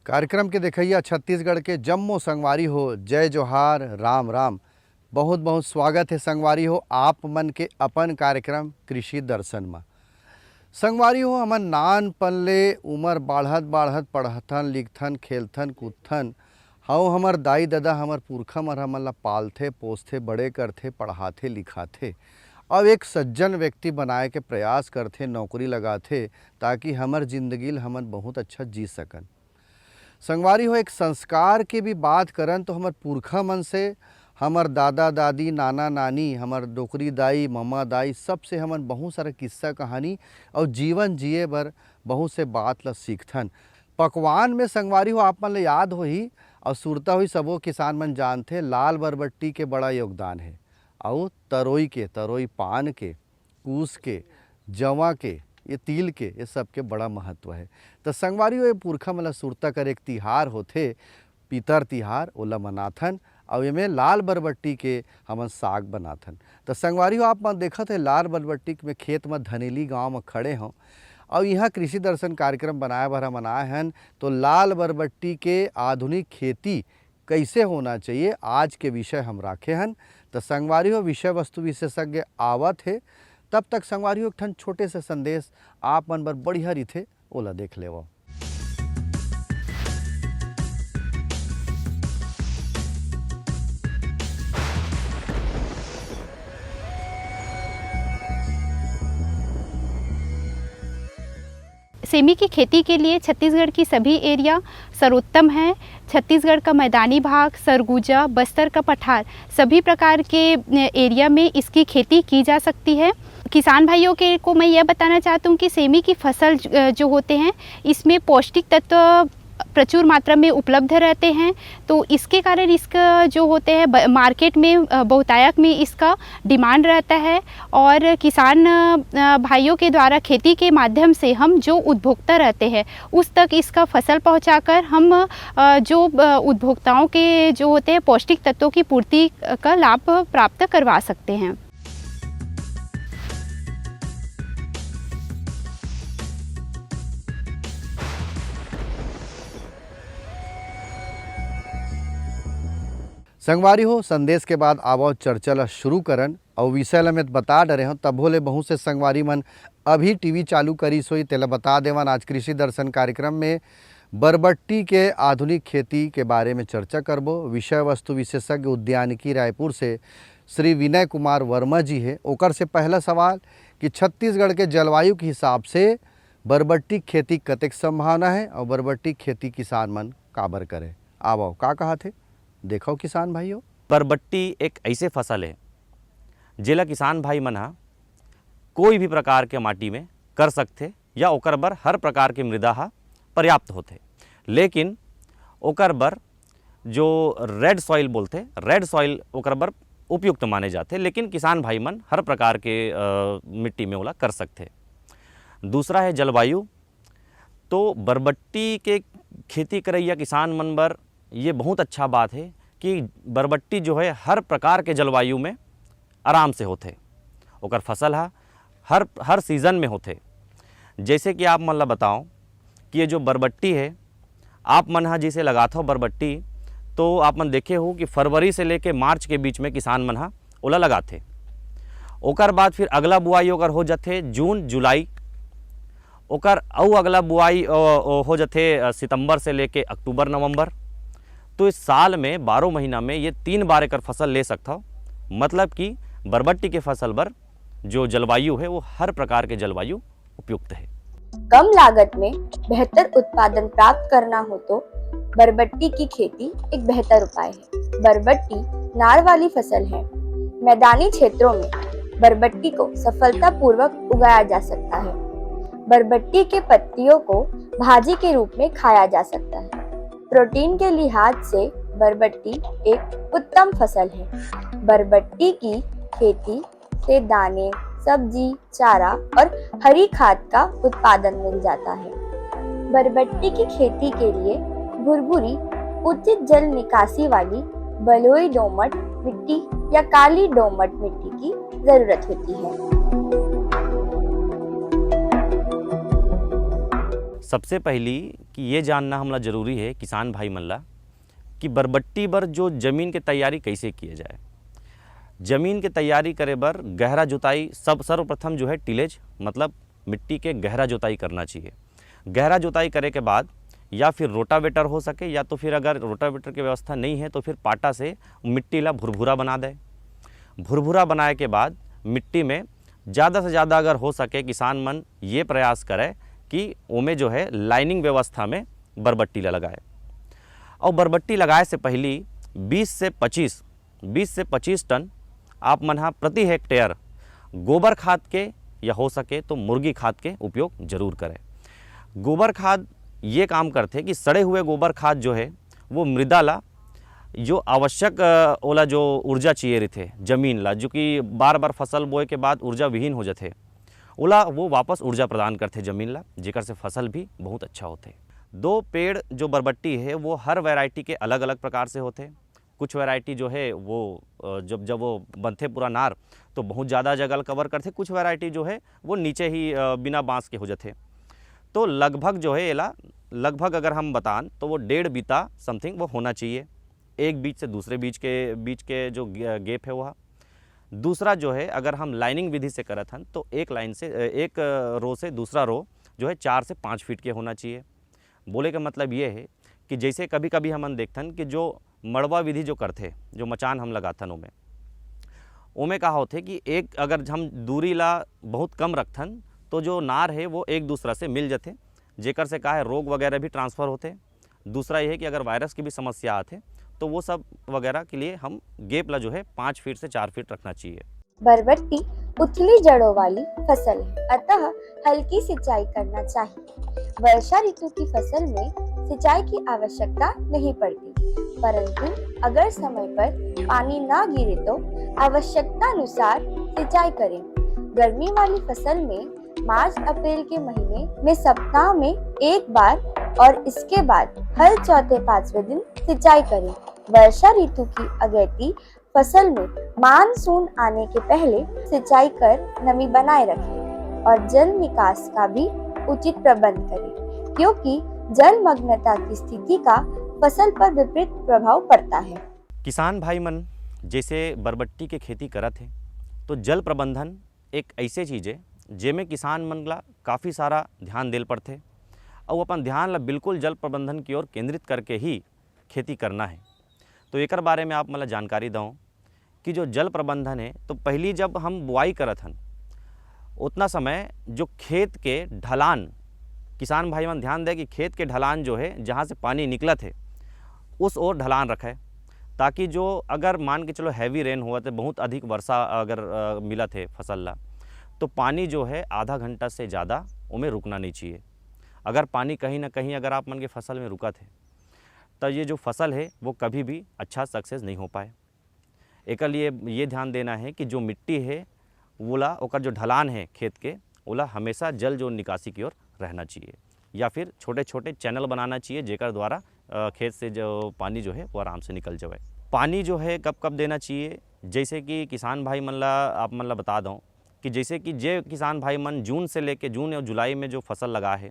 कार्यक्रम के देखैया छत्तीसगढ़ के जम्मो संगवारी हो। जय जोहार, राम राम। बहुत बहुत स्वागत है संगवारी हो आप मन के अपन कार्यक्रम कृषि दर्शन में। संगवारी हो हमन नानपन ले उमर बाढ़त बाढ़त पढ़थन लिखथन खेलथन कूदथन। हव हमर दाई दादा हमर पुरखा मन हमन ला पालथे पोसथे बड़े करथे पढ़ाथे लिखाथे। अब एक सज्जन व्यक्ति बनाए के प्रयास करथे, नौकरी लगाथे ताकि हमर जिंदगी ल हमन बहुत अच्छा जी सकन। संगवारी हो एक संस्कार के भी बात करन तो हमर पुरखा मन से हमर दादा दादी नाना नानी हमर डोकरी दाई मम्मा दाई सबसे हमन बहुत सारा किस्सा कहानी और जीवन जिए बर बहुत से बात ला सीखथन। पकवान में संगवारी हो आप मन ले याद होही और सुरता हुई सबो किसान मन जानथे लाल बरबट्टी के बड़ा योगदान है। और तरोई पान के कूस के जवा के ये तिल के ये सब के बड़ा महत्व है। तो संगवारी हो पुरखा मन ला सुरता कर एक तिहार होथे पितर तिहार ओला मनाथन और एमे लाल बरबट्टी के हमन साग बनाथन। तो संगवारी हो आप मन देखत है लाल बरबट्टी में खेत में धनेली गांव में खड़े हों और यहाँ कृषि दर्शन कार्यक्रम बनाए बर हमन आए हन। तो लाल बरबट्टी के आधुनिक खेती कैसे होना चाहिए आज के विषय हम राखे हन। तो संगवारी हो विषय वस्तु विशेषज्ञ आवत है, तब तक संगवारी हो एक ठन छोटे से संदेश आप मन बर बढ़िया रहिथे ओला देख लेवो। सेमी की खेती के लिए छत्तीसगढ़ की सभी एरिया सर्वोत्तम है। छत्तीसगढ़ का मैदानी भाग, सरगुजा, बस्तर का पठार सभी प्रकार के एरिया में इसकी खेती की जा सकती है। किसान भाइयों के को मैं यह बताना चाहती हूँ कि सेमी की फसल जो होते हैं इसमें पौष्टिक तत्व प्रचुर मात्रा में उपलब्ध रहते हैं। तो इसके कारण इसका जो होते हैं मार्केट में बहुतायत में इसका डिमांड रहता है और किसान भाइयों के द्वारा खेती के माध्यम से हम जो उपभोक्ता रहते हैं उस तक इसका फसल पहुंचाकर हम जो उपभोक्ताओं के जो होते हैं पौष्टिक तत्वों की पूर्ति का लाभ प्राप्त करवा सकते हैं। संगवारी हो संदेश के बाद आवो चर्चा ला शुरू करन और विषय ला मैं बता डरे हूँ तब होले बहुत से संगवारी मन अभी टीवी चालू करी सोई तेला बता देवन। आज कृषि दर्शन कार्यक्रम में बरबट्टी के आधुनिक खेती के बारे में चर्चा करबो। विषय वस्तु विशेषज्ञ उद्यानिकी रायपुर से श्री विनय कुमार वर्मा जी है। ओकर से पहला सवाल कि छत्तीसगढ़ के जलवायु के हिसाब से बरबट्टी खेती कतेक संभावना है और बरबट्टी खेती किसान मन काबर करे। आवो का कहा थे देखो किसान भाइयों। बरबट्टी एक ऐसे फसल है जेला किसान भाई मन हा कोई भी प्रकार के माटी में कर सकते या ओकर बर हर प्रकार के मृदा हा पर्याप्त होते। लेकिन ओकर बर जो रेड सॉइल बोलते रेड सॉइल ओकर बर उपयुक्त माने जाते। लेकिन किसान भाई मन हर प्रकार के मिट्टी में ओला कर सकते। दूसरा है जलवायु। तो बरबट्टी के खेती करैया किसान मन बर ये बहुत अच्छा बात है कि बरबट्टी जो है हर प्रकार के जलवायु में आराम से होते। ओकर फसल हा हर सीज़न में होते। जैसे कि आप मन ला बताओ कि ये जो बरबट्टी है आप मन हा जिसे लगाते हो बरबट्टी तो आप मन देखे हो कि फरवरी से लेके मार्च के बीच में किसान मन हा ओला लगाते। ओकर बाद फिर अगला बुआई ओकर हो जाते जून जुलाई। ओकर अउ अगला बुआई हो जाते सितंबर से लेके अक्टूबर नवंबर। तो इस साल में 12 महीना में ये 3 बार एकर फसल ले सकता हो। मतलब कि बरबट्टी के फसल पर जो जलवायु है वो हर प्रकार के जलवायु उपयुक्त है। कम लागत में बेहतर उत्पादन प्राप्त करना हो तो बरबट्टी की खेती एक बेहतर उपाय है। बरबट्टी नार वाली फसल है। मैदानी क्षेत्रों में बरबट्टी को सफलतापूर्वक उगाया जा सकता है। बरबट्टी के पत्तियों को भाजी के रूप में खाया जा सकता है। प्रोटीन के लिहाज से बरबट्टी एक उत्तम फसल है। बरबट्टी की खेती से दाने, सब्जी, चारा और हरी खाद का उत्पादन मिल जाता है। बरबट्टी की खेती के लिए भुरभुरी उचित जल निकासी वाली बलुई दोमट मिट्टी या काली दोमट मिट्टी की जरूरत होती है। सबसे पहली कि ये जानना हमला जरूरी है किसान भाई मन ला कि बरबट्टी बर जो ज़मीन के तैयारी कैसे किए जाए। ज़मीन के तैयारी करे बर गहरा जुताई सर्वप्रथम जो है टिलेज मतलब मिट्टी के गहरा जुताई करना चाहिए। गहरा जुताई करे के बाद या फिर रोटावेटर हो सके या तो फिर अगर रोटावेटर की व्यवस्था नहीं है तो फिर पाटा से मिट्टी ला भुरभुरा बना दे। भुरभुरा बनाए के बाद मिट्टी में ज़्यादा से ज़्यादा अगर हो सके किसान मन ये प्रयास करे कि ओमे जो है लाइनिंग व्यवस्था में बरबट्टी ला लगाए। और बरबट्टी लगाए से पहली 20 से 25 टन आप मन हाँ प्रति हेक्टेयर गोबर खाद के या हो सके तो मुर्गी खाद के उपयोग जरूर करें। गोबर खाद ये काम करते कि सड़े हुए गोबर खाद जो है वो मृदा ला जो आवश्यक ओला जो ऊर्जा चाहिए रहते जमीन ला, जो कि बार बार फसल बोए के बाद ऊर्जा विहीन हो जाते ओला वो वापस ऊर्जा प्रदान करते जमीन ला, जेकर से फसल भी बहुत अच्छा होते। 2 पेड़ जो बरबट्टी है वो हर वैरायटी के अलग अलग प्रकार से होते। कुछ वैरायटी जो है वो जब वो बनते पूरा नार तो बहुत ज़्यादा जगह कवर करते। कुछ वैरायटी जो है वो नीचे ही बिना बांस के हो जाते। तो लगभग जो है एला लगभग अगर हम बतान तो वो 1.5 बीता समथिंग वो होना चाहिए। एक बीज से दूसरे बीज के जो गैप है वह। दूसरा जो है अगर हम लाइनिंग विधि से करत हन तो एक लाइन से एक रो से दूसरा रो जो है 4 से 5 फीट के होना चाहिए। बोले का मतलब ये है कि जैसे कभी कभी हम देखथन कि जो मड़वा विधि जो करते जो मचान हम लगाथन ओमे का होते कि एक अगर हम दूरी ला बहुत कम रखथन तो जो नार है वो एक दूसरा से मिल जाते, जेकर से का है रोग वगैरह भी ट्रांसफ़र होते। दूसरा ये है कि अगर वायरस की भी समस्या आते तो वो सब वगैरह के लिए हम गैप ला जो है 5 फीट से 4 फीट रखना चाहिए। बरबट्टी उथली जड़ों वाली फसल है, अतः हल्की सिंचाई करना चाहिए। वर्षा ऋतु की फसल में सिंचाई की आवश्यकता नहीं पड़ती, परंतु अगर समय पर पानी ना गिरे तो आवश्यकता अनुसार सिंचाई करें। गर्मी वाली फसल में मार्च अप्रैल के महीने में सप्ताह में एक बार और इसके बाद हर चौथे 5वें दिन सिंचाई करें। वर्षा ऋतु की अगेती फसल में मानसून आने के पहले सिंचाई कर नमी बनाए रखें और जल निकास का भी उचित प्रबंध करें, क्योंकि जलमग्नता की स्थिति का फसल पर विपरीत प्रभाव पड़ता है। किसान भाई मन जैसे बरबट्टी के खेती करत है तो जल प्रबंधन एक ऐसे चीज़ है जेमें किसान मन ला काफ़ी सारा ध्यान देल पड़ते और अपन ध्यान ला बिल्कुल जल प्रबंधन की ओर केंद्रित करके ही खेती करना है। तो एकर बारे में आप मतलब जानकारी दूँ कि जो जल प्रबंधन है तो पहली जब हम बुआई करत हन उतना समय जो खेत के ढलान किसान भाई मन ध्यान दें कि खेत के ढलान जो है जहाँ से पानी निकलत है उस ओर ढलान रखे, ताकि जो अगर मान के चलो हैवी रेन हुआ तो बहुत अधिक वर्षा अगर मिलत है फसल ला तो पानी जो है आधा घंटा से ज़्यादा उमें रुकना नहीं चाहिए। अगर पानी कहीं ना कहीं अगर आप मन के फसल में रुका थे तो ये जो फसल है वो कभी भी अच्छा सक्सेस नहीं हो पाए। एक लिए ये ध्यान देना है कि जो मिट्टी है वोला ओकर जो ढलान है खेत के ओला हमेशा जल जो निकासी की ओर रहना चाहिए, या फिर छोटे छोटे चैनल बनाना चाहिए जेकर द्वारा खेत से जो पानी जो है वो आराम से निकल जाए। पानी जो है कब कब देना चाहिए, जैसे कि किसान भाई मन ला आप मन ला बता दूँ कि जैसे कि जे किसान भाई मन जून से लेके जून और जुलाई में जो फसल लगा है,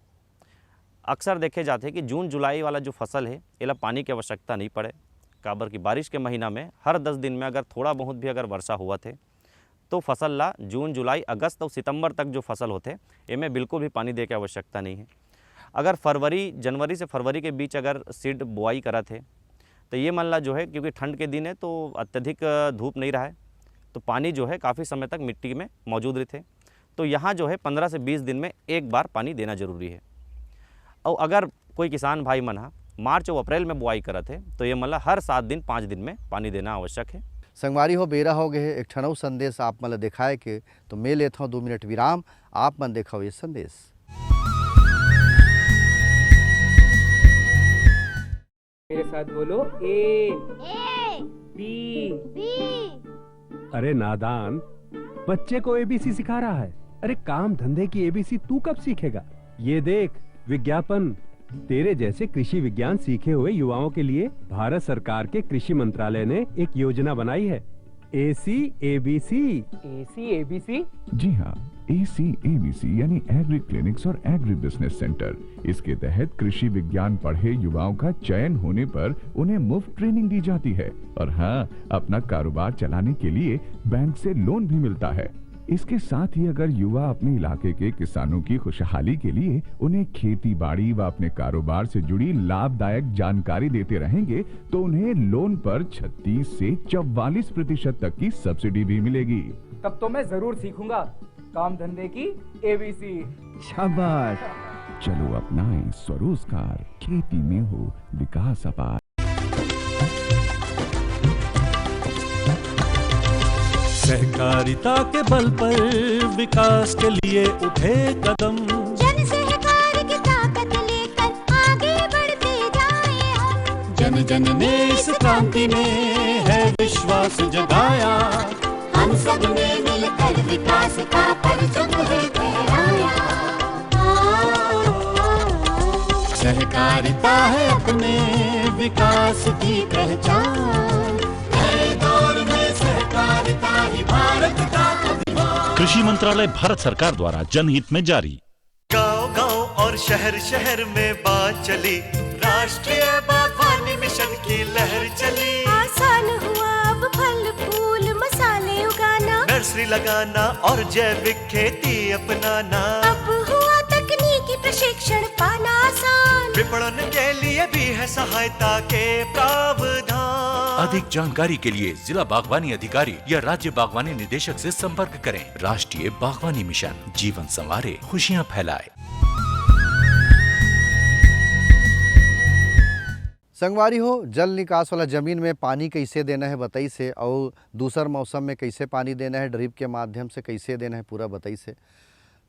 अक्सर देखे जाते हैं कि जून जुलाई वाला जो फसल है इला पानी की आवश्यकता नहीं पड़े। काबर की बारिश के महीना में हर 10 दिन में अगर थोड़ा बहुत भी अगर वर्षा हुआ थे तो फसल ला जून जुलाई अगस्त और सितंबर तक जो फसल होते इनमें बिल्कुल भी पानी दे के आवश्यकता नहीं है। अगर जनवरी से फरवरी के बीच अगर सीड बुआई करा थे तो ये मन ला जो है क्योंकि ठंड के दिन है तो अत्यधिक धूप नहीं रहा है तो पानी जो है काफ़ी समय तक मिट्टी में मौजूद रहते, तो यहाँ जो है 15 से 20 दिन में एक बार पानी देना जरूरी है। और अगर कोई किसान भाई मन मार्च और अप्रैल में बुआई करत है तो ये मतलब हर 7 दिन 5 दिन में पानी देना आवश्यक है। संगवारी हो बेरा हो गए एक ठनऊ संदेश आप मन दिखाए के तो मैं लेता हूँ 2 मिनट विराम, आप मन देखो ये संदेश। मेरे साथ बोलो ए बी। अरे नादान, बच्चे को एबीसी सिखा रहा है। अरे काम धंधे की एबीसी तू कब सीखेगा? ये देख विज्ञापन, तेरे जैसे कृषि विज्ञान सीखे हुए युवाओं के लिए भारत सरकार के कृषि मंत्रालय ने एक योजना बनाई है, एसी एबीसी। AC ABC? जी हाँ, ACABC यानी एग्री क्लिनिक्स और एग्री बिजनेस सेंटर। इसके तहत कृषि विज्ञान पढ़े युवाओं का चयन होने पर उन्हें मुफ्त ट्रेनिंग दी जाती है और हाँ, अपना कारोबार चलाने के लिए बैंक से लोन भी मिलता है। इसके साथ ही अगर युवा अपने इलाके के किसानों की खुशहाली के लिए उन्हें खेती बाड़ी व अपने कारोबार से जुड़ी लाभदायक जानकारी देते रहेंगे तो उन्हें लोन पर 36 से 44% तक की सब्सिडी भी मिलेगी। तब तो मैं जरूर सीखूंगा काम धंधे की ABC। शाबाश, चलो अपनाएं स्वरोजगार, खेती में हो विकास अपार। सहकारिता के बल पर विकास के लिए उठे कदम, जन सहकार की ताकत लेकर आगे बढ़ते जाएं हम। जन जन ने इस क्रांति में है विश्वास जगाया, हम सब ने मिलकर विकास का परचम है फहराया। सहकारिता है अपने विकास की पहचान, नए दौर में सहकारिता ही भारत का अभिमान। कृषि मंत्रालय भारत सरकार द्वारा जनहित में जारी। गांव-गांव और शहर शहर में बात चली, राष्ट्रीय बागवानी मिशन की लहर चली। आसान हुआ अब फल फूल मसाले उगाना, नर्सरी लगाना और जैविक खेती अपनाना। अब हुआ तकनीकी प्रशिक्षण पाना आसान, विपणन के लिए भी है सहायता के प्रावधान। अधिक जानकारी के लिए जिला बागवानी अधिकारी या राज्य बागवानी निदेशक से संपर्क करें। राष्ट्रीय बागवानी मिशन, जीवन संवारे, खुशियां फैलाए। संगवारी हो, जल निकास वाला जमीन में पानी कैसे देना है बताई से, और दूसर मौसम में कैसे पानी देना है, ड्रिप के माध्यम से कैसे देना है, पूरा बताई से।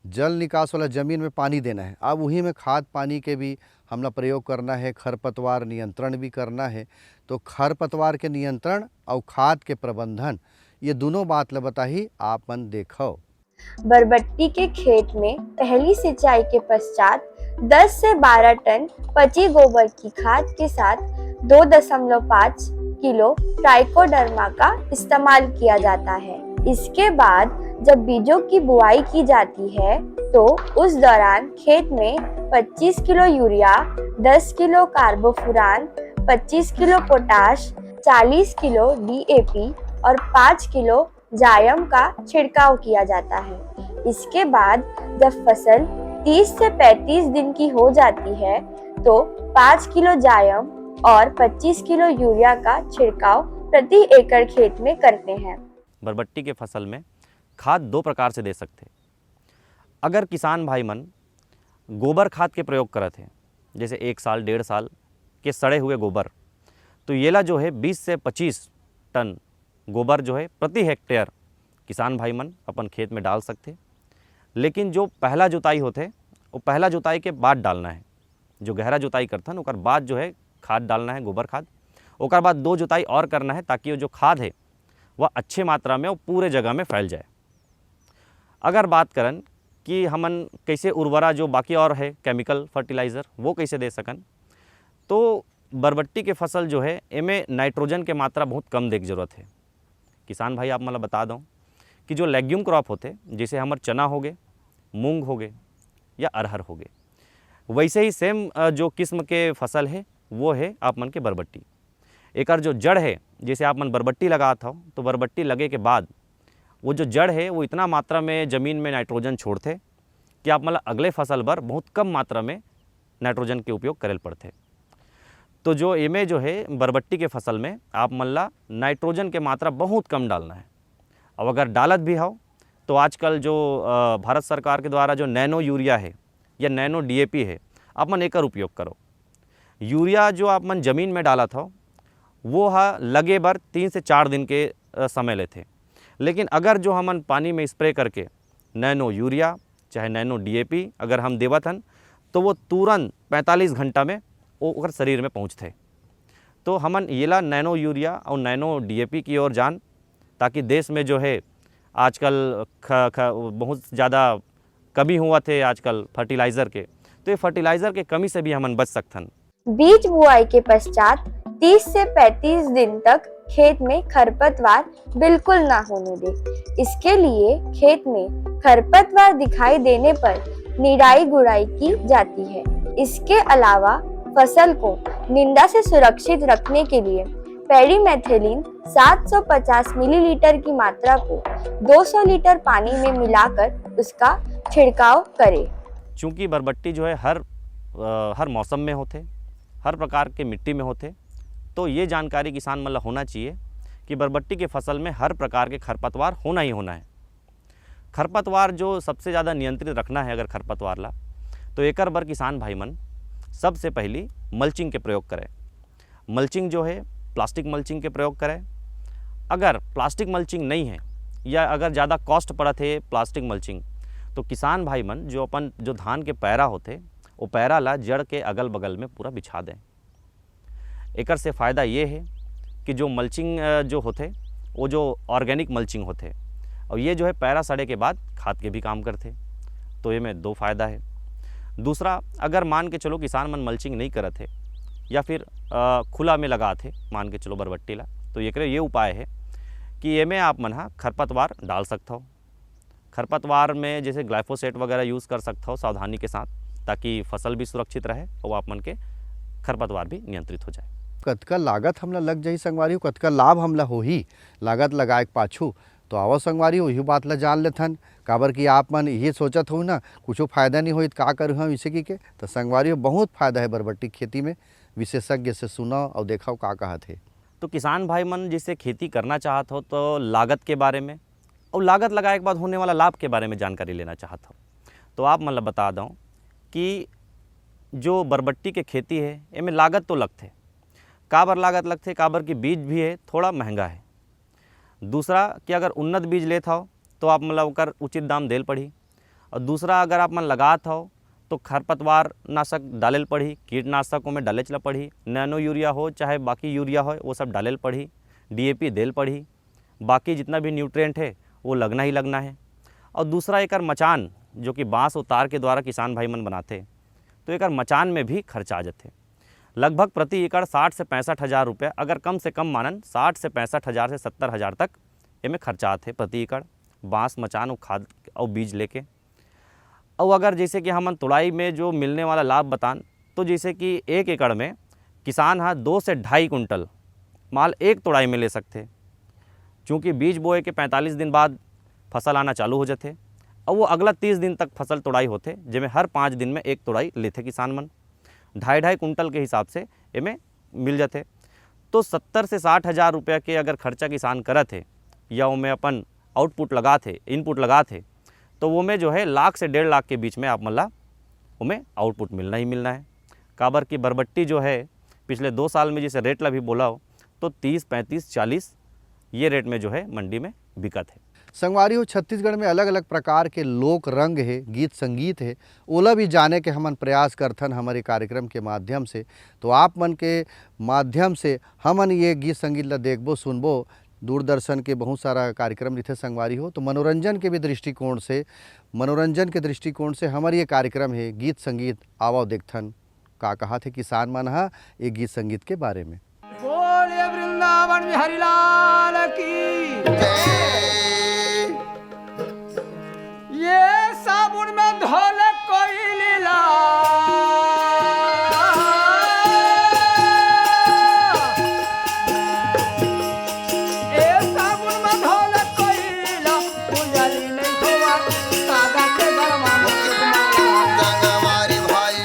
जल निकास वाला जमीन में पानी देना है, अब वही में खाद पानी के भी हमला प्रयोग करना है, खरपतवार नियंत्रण भी करना है। तो खरपतवार के नियंत्रण और खाद के प्रबंधन, ये दोनों बात ल बताही आप मन देखो। बरबट्टी के खेत में पहली सिंचाई के पश्चात 10 से 12 टन पची गोबर की खाद के साथ 2.5 किलो ट्राइकोडर्मा का इस्तेमाल किया जाता है। इसके बाद जब बीजों की बुआई की जाती है तो उस दौरान खेत में 25 kilo urea, 10 kilo carbofuran, 25 kilo potash, 40 kilo DAP और 5 किलो जायम का छिड़काव किया जाता है। इसके बाद जब फसल 30 से 35 दिन की हो जाती है तो 5 किलो जायम और 25 किलो यूरिया का छिड़काव प्रति एकड़ खेत में करते हैं। बरबट्टी के फसल में खाद दो प्रकार से दे सकते। अगर किसान भाई मन गोबर खाद के प्रयोग करत हैं, जैसे 1 साल 1.5 साल के सड़े हुए गोबर, तो येला जो है 20 से 25 टन गोबर जो है प्रति हेक्टेयर किसान भाई मन अपन खेत में डाल सकते। लेकिन जो पहला जुताई होते वो पहला जुताई के बाद डालना है। जो गहरा जुताई करथन ओकर बाद जो है खाद डालना है, गोबर खाद। ओकर बाद 2 जुताई और करना है ताकि वो जो खाद है वह अच्छे मात्रा में वो पूरे जगह में फैल जाए। अगर बात करन कि हमन कैसे उर्वरा जो बाकी और है केमिकल फर्टिलाइज़र वो कैसे दे सकन, तो बरबट्टी के फसल जो है इनमें नाइट्रोजन के मात्रा बहुत कम दे की जरूरत है। किसान भाई आप मतलब बता दूं कि जो लेग्यूम क्रॉप होते जैसे हमारे चना हो गए, मूंग हो गए या अरहर हो गए, वैसे ही सेम जो किस्म के फसल है वो है आप मन के बरबट्टी। एकर जो जड़ है, जैसे आप मन बरबट्टी लगात हो तो बरबट्टी लगे के बाद वो जो जड़ है वो इतना मात्रा में ज़मीन में नाइट्रोजन छोड़ते कि आप मतलब अगले फसल पर बहुत कम मात्रा में नाइट्रोजन के उपयोग करेल पड़ते। तो जो इमे जो है बरबट्टी के फसल में आप मल्ला नाइट्रोजन के मात्रा बहुत कम डालना है। अब अगर डालत भी हो तो आजकल जो भारत सरकार के द्वारा जो नैनो यूरिया है या नैनो DAP है, आप मन एकर उपयोग करो। यूरिया जो आप मन ज़मीन में डाला था वो लगे बर 3 से 4 दिन के समय लेते, लेकिन अगर जो हमन पानी में स्प्रे करके नैनो यूरिया चाहे नैनो DAP अगर हम देवत हन तो वो तुरंत 45 घंटा में वो शरीर में पहुँचते। तो हमन येला नैनो यूरिया और नैनो DAP की ओर जान, ताकि देश में जो है आजकल बहुत ज़्यादा कमी हुआ थे आजकल फर्टिलाइज़र के, तो ये फर्टिलाइज़र के कमी से भी हमन बच सकथन। बीज बुआई के पश्चात 30 से 35 दिन तक खेत में खरपतवार बिल्कुल ना होने दे। इसके लिए खेत में खरपतवार दिखाई देने पर निराई गुड़ाई की जाती है। इसके अलावा फसल को निंदा से सुरक्षित रखने के लिए पेरीमेथिलीन 750 मिलीलीटर की मात्रा को 200 लीटर पानी में मिलाकर उसका छिड़काव करें। चूँकि बरबट्टी जो है हर मौसम में होते, हर प्रकार के मिट्टी में होते, तो ये जानकारी किसान मतलब होना चाहिए कि बरबट्टी के फसल में हर प्रकार के खरपतवार होना ही होना है। खरपतवार जो सबसे ज़्यादा नियंत्रित रखना है अगर खरपतवार ला, तो एकर बर किसान भाई मन सबसे पहली मल्चिंग के प्रयोग करें। मल्चिंग जो है प्लास्टिक मल्चिंग के प्रयोग करें। अगर प्लास्टिक मल्चिंग नहीं है या अगर ज़्यादा कॉस्ट पड़त है प्लास्टिक मल्चिंग, तो किसान भाई मन जो धान के पैरा होते वो पैरा ला जड़ के अगल बगल में पूरा बिछा दें। एकर से फ़ायदा ये है कि जो मल्चिंग जो होते वो जो ऑर्गेनिक मल्चिंग होते, और ये जो है पैरा सड़े के बाद खाद के भी काम करते, तो ये में दो फ़ायदा है। दूसरा, अगर मान के चलो किसान मन मल्चिंग नहीं करत है या फिर खुला में लगा थे मान के चलो बरबट्टी ला, तो ये उपाय है कि ये में आप मन खरपतवार डाल सकते हो। खरपतवार में जैसे ग्लाइफोसेट वगैरह यूज़ कर सकते हो सावधानी के साथ, ताकि फसल भी सुरक्षित रहे और आप मन के खरपतवार भी नियंत्रित हो जाए। कतका लागत हमला लग जाही संगवारी हो, कतका लाभ हमला होही लागत लगाए के पाछू, तो आवो संगवारी वही बात ला जान लेथन। काबर कि आप मन ये सोचत हो ना कुछ फ़ायदा नहीं होई का करूँ हम इसे की के, तो संगवारी बहुत फ़ायदा है बरबट्टी खेती में। विशेषज्ञ से सुनो और देखो का कहत है। तो किसान भाई मन जिससे खेती करना चाहत हो तो लागत के बारे में और लागत लगाए के बाद होने वाला लाभ के बारे में जानकारी लेना चाहत हो, तो आप मतलब बता दूँ कि जो बरबट्टी के खेती है इनमें लागत तो लगते, काबर लागत लगते, काबर की बीज भी है थोड़ा महंगा है। दूसरा कि अगर उन्नत बीज लेता हो तो आप मतलब कर उचित दाम देल पड़ी, और दूसरा अगर आप मन लगात हो तो खरपतवार नाशक डालेल पड़ी, कीटनाशकों में डाले चला पड़ी, नैनो यूरिया हो चाहे बाकी यूरिया हो वो सब डालेल पड़ी, DAP देल पड़ी, बाकी जितना भी न्यूट्रिएंट है वो लगना ही लगना है। और दूसरा एकर मचान जो कि बाँस और तार के द्वारा किसान भाई मन बनाते, तो एकर मचान में भी खर्चा आ जाते। लगभग प्रति एकड़ 60 से 65 हज़ार रुपये, अगर कम से कम मानन 60 से 65 हज़ार से 70 हज़ार तक इनमें खर्चा आते प्रति एकड़ बाँस मचान और खाद और बीज लेके। और अगर जैसे कि हम तुड़ाई में जो मिलने वाला लाभ बतान, तो जैसे कि 1 एकड़ में किसान 2 से 2.5 कुंटल माल एक तुड़ाई में ले सकते, चूँकि बीज बोए के 45 दिन बाद फसल आना चालू हो जाते और वो अगला 30 दिन तक फसल तुड़ाई होते, जिसमें हर 5 दिन में एक तुड़ाई लेते किसान मन। 2.5 कुंटल के हिसाब से इनमें मिल जाते। तो 70 से 60 हज़ार रुपये के अगर खर्चा किसान करत है या उनमें अपन आउटपुट लगा थे इनपुट लगा थे, तो वो में जो है लाख से 1.5 लाख के बीच में आप मतलब उनमें आउटपुट मिलना ही मिलना है। काबर की बरबट्टी जो है पिछले 2 साल में जैसे रेट ला भी बोला हो, तो 30, 35, 40 ये रेट में जो है मंडी में बिकत है। संगवारी हो छत्तीसगढ़ में अलग अलग प्रकार के लोक रंग है, गीत संगीत है, ओला भी जाने के हमन प्रयास करथन हमारे कार्यक्रम के माध्यम से। तो आप मन के माध्यम से हमन ये गीत संगीत ला देखबो सुनबो। दूरदर्शन के बहुत सारा कार्यक्रम रहते संगवारी हो, तो मनोरंजन के भी दृष्टिकोण से हमारे ये कार्यक्रम है गीत संगीत। आवो देखथन का कहा थे किसान मन ये गीत संगीत के बारे में। बोले वृंदावन बिहारी लाल की ये साबुन में धोले कोई लीला, ये साबुन में धोले कोई लीला, उजाली नहीं खोवा सादा के गरमा संगवारी भाई,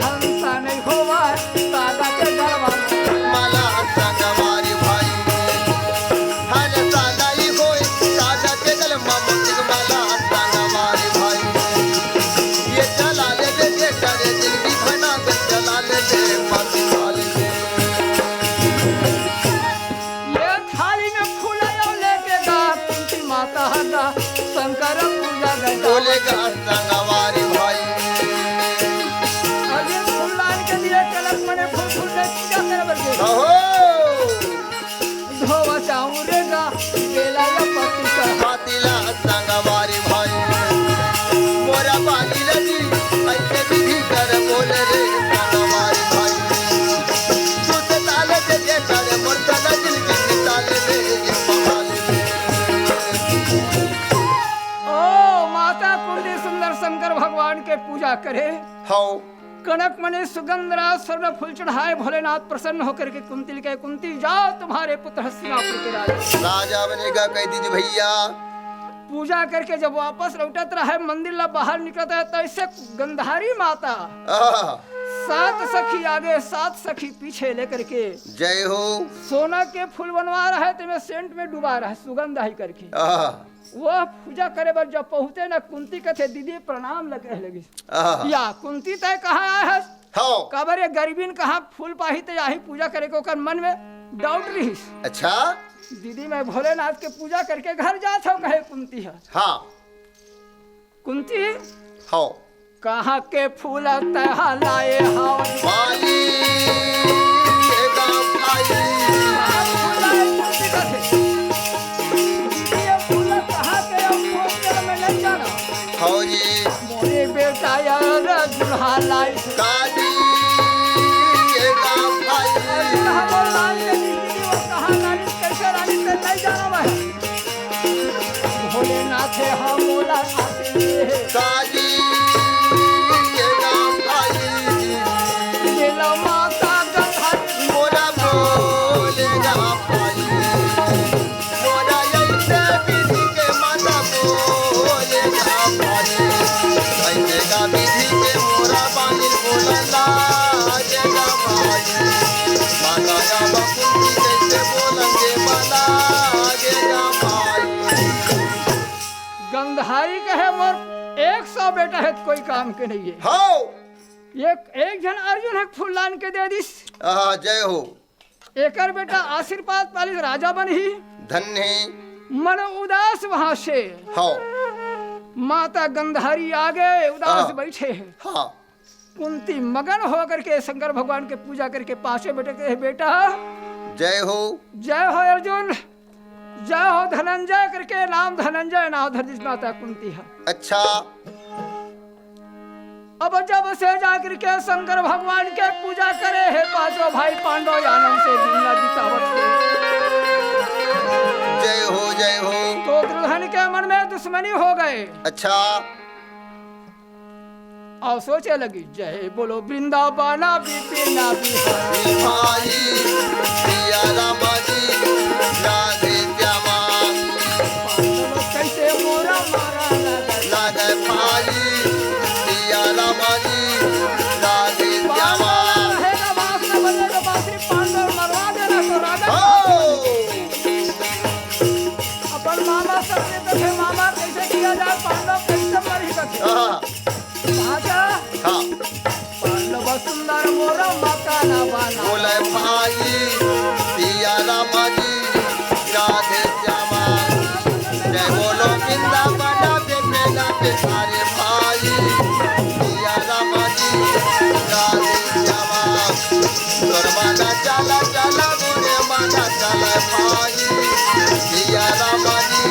हंसा नहीं खोवा सादा के गरमा माला संगवारी भाई, हल सादा ही होए सादा के गरमा माला संगवारी भाई, ये चला ले दे करे दिल की बना के चला ले दे माती वाले ये थाली में फूलायो लेके गा कुंती माता हदा शंकर पूजा गा बोलेगा संगवारी भाई, अरे फूलान के लिए कलक मने फूल फूल ले पूजा करे बरके धोवा चाऊ रेगा बेला या पति का हाथीला संगवारी भाई, मोरा बाली लगी ऐसे भी कर बोले रे संगवारी भाई, तू से ताले पूजा करे। हाँ कनक मने सुगंधराज स्वर्ण फूल चढ़ाए, भोलेनाथ प्रसन्न होकर के कुंती लिखे, कुंती जाओ तुम्हारे पुत्र हस्तिनापुर के राजा। राजा बनेगा कह दीजिए भैया। पूजा करके जब वापस लौटत रहा है, मंदिर ला बाहर निकलता है, तो ऐसे गंधारी माता 7 सखी आगे 7 सखी पीछे लेकर के जय हो सोना के फूल बनवा रहा है, तो मैं सेंट में डुबा रहा है सुगंध ही करके। वह पूजा करे पर जब पहुँचे ना, कुंती कथे दीदी प्रणाम लगे या कुंती तय कहाँ आया है, कबर ये गरीबीन कहाँ फूल पाही तो यही पूजा करे को कर मन में डाउट रही। अच्छा दीदी मैं भोलेनाथ के पूजा करके घर जात हूँ, कहे कुंती है। हाँ कुंती हाँ कहाँ के फूल तहा लाए हाँ माली ये काम भाई ये फूल कहाँ के अब मैं नहीं जाना। हाँ जी मोरे बेटा यार दुल्हा लाई काली ये काम भाई दुल्हा बोल लाई के दीदी वो कहाँ लाई कैसे रानी से नहीं जाना मैं। भोलेनाथ है हम बोला आते हैं काली ये काम भाई लीला माता गंधारी मोरा बोलेगा भाई मोरा ऐसे विधि के माता बोलेगा भाई ऐसे का विधि के मोरा बानी बोलना आजेगा भाई माता का बकुंती कैसे बोलेंगे माला आजेगा भाई। गंधारी कहे मोर 100 बेटा है, कोई काम के नहीं है। हाँ एक जन अर्जुन है फूल लान के दे दिस। जय हो एकर बेटा आशीर्वाद पालिस राजा बन ही धन्य मन उदास वहाँ से। हाँ माता गंधारी आगे उदास बैठे हैं। हाँ कुंती मगन होकर के शंकर भगवान के पूजा करके पासे बेटे के बेटा जय हो अर्जुन जय हो धनंजय करके नाम धनंजय नाम धरजिस माता कुंती है। अच्छा अब जब से जाकर के शंकर भगवान के पूजा करे है, पांचों भाई पांडव आनंद से दुनिया बितावत के जय हो तो दुल्हन के मन में दुश्मनी हो गए। अच्छा और सोचे लगी जय बोलो वृंदावना बिपिना बिहारी भाई सिया राम जी राधे श्यामा कैसे मोरा मारा लागे भाई सिया राम जी राधे श्यामा पांडव मरवा देना तो राजा अपन मामा सबसे कथे मामा कैसे किया जाए, पांडव कैसे मरी कथे पांडव सुंदर मोरा माता ना बाना बोले भाई सिया राम जी राधे श्यामा जय बोलो वृंदावना बिपिना बिहारी भाई सिया राम जी राधे श्यामा तोर माना चला चला मोरे माना चला भाई सिया राम जी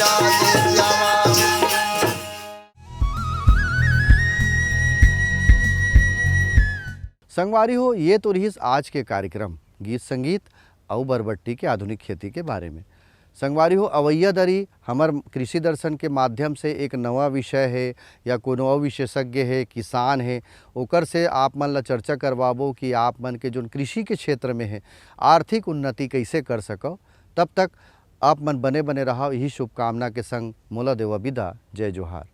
राधे श्यामा। संगवारी हो ये तो रही आज के कार्यक्रम गीत संगीत और बरबट्टी के आधुनिक खेती के बारे में। संगवारी हो अवैया दरी हमार कृषि दर्शन के माध्यम से एक नवा विषय है या कोनो और विशेषज्ञ है किसान है ओकर से आप मन ला चर्चा करवाबो कि आप मन के जो कृषि के क्षेत्र में है आर्थिक उन्नति कैसे कर सको। तब तक आप मन बने बने रहो, यही शुभकामना के संग मोला देवा विदा। जय जोहार।